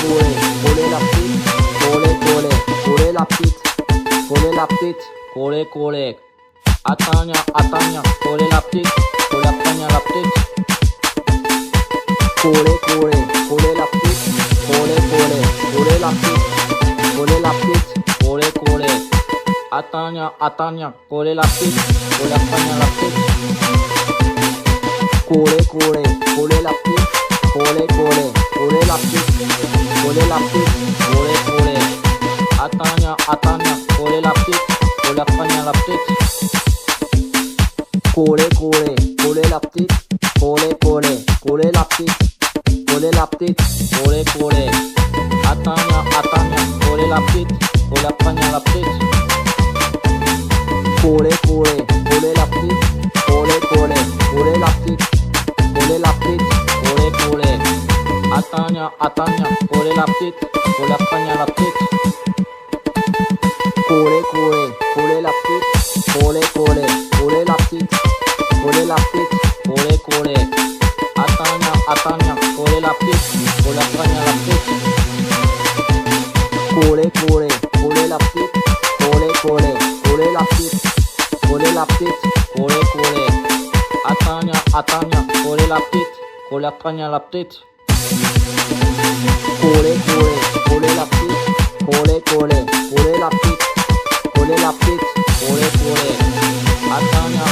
coller la petite, coller la petite, coller la petite, coller. Atanya, coller la petite, coller la petite. Coller la petite, coller la petite, coller la petite, coller. Atanya, coller la petite, coller la petite. Coller la petite, coller la petite, coller la petite, coller. Atanya, coller la petite, coller la petite. Coller la petite, coller la petite, coller la petite, coller. Atanya, coller la petite, coller la petite. Coller la petite, coller la petite, coller la petite, coller. Atanya, coller la petite, coller la petite. Coller la petite, coller la petite, coller la petite, coller. Atanya, coller la petite, coller la petite. Coller la petite, coller la petite, coller la petite, coller. Atanya, coller la petite, coller la petite. Coller la petite, coller la petite, coller la petite, coller. Atanya, coller la petite, coller la petite. Coller la petite, coller la petite, coller la petite, coller. Atanya, coller la petite, coller la petite. Coller la petite, coller la petite, coller la petite, coller. Atanya,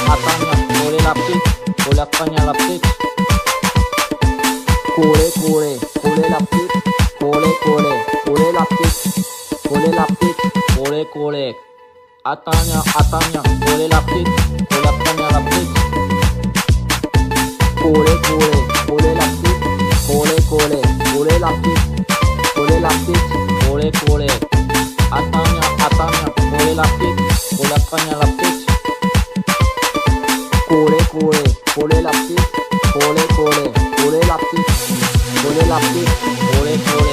coller la petite, coller la petite. Coller la petite, coller la petite, coller la petite, coller. Atanya, coller la petite, coller la petite. Coller la petite, coller la petite, coller la petite, coller. Atanya, coller la petite, coller la petite. Coller la petite, coller la petite, coller la petite, coller.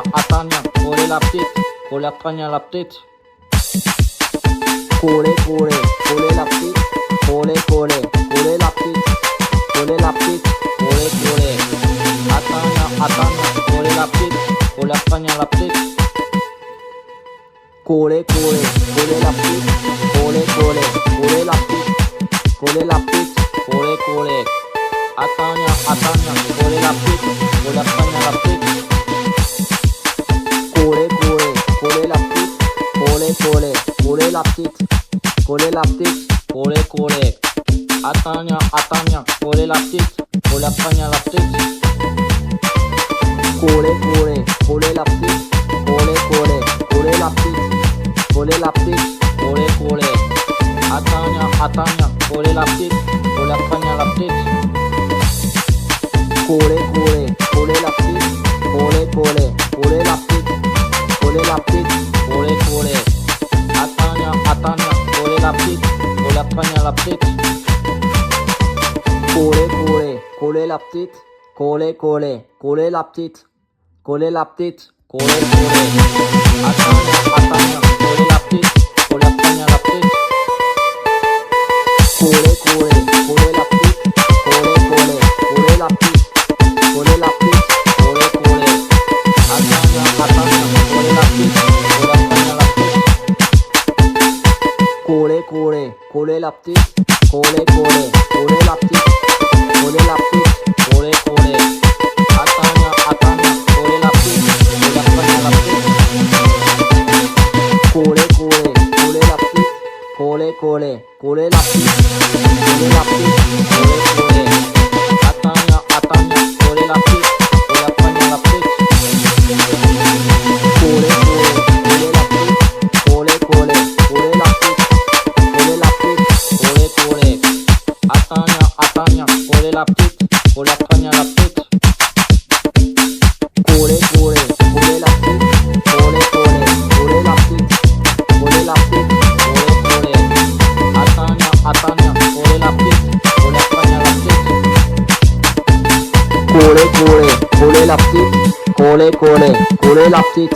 Atanya, coller la petite, coller la petite. Coller la petite, coller la petite, coller la petite, coller. Atanya, coller la petite, coller la petite. Coller la petite, coller la petite, coller la petite, coller. Atanya, coller la petite, coller la petite. Coller la petite, coller la petite, coller la petite, coller. Atanya, coller la petite, coller la petite. Coller la petite, coller la petite, coller la petite, coller. Atanya, coller la petite, coller la petite. Coller la petite, coller la petite, coller la petite, coller. Atanya, coller la petite, coller la petite. Coller la petite, coller la petite, coller la petite, coller. Atanya, coller la petite, coller la petite. Coller la petite, coller la petite, coller la petite, coller. Atanya, coller la petite, coller la petite. Coller la petite, coller la petite, coller la petite, coller. Atanya, coller la petite, coller la petite. Coller la petite, coller la petite, coller la petite, coller. Atanya, coller la petite, coller la petite. Coller la petite, coller la petite,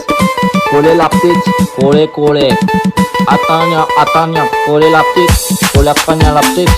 coller la petite, coller. Atanya, coller la petite, coller la petite.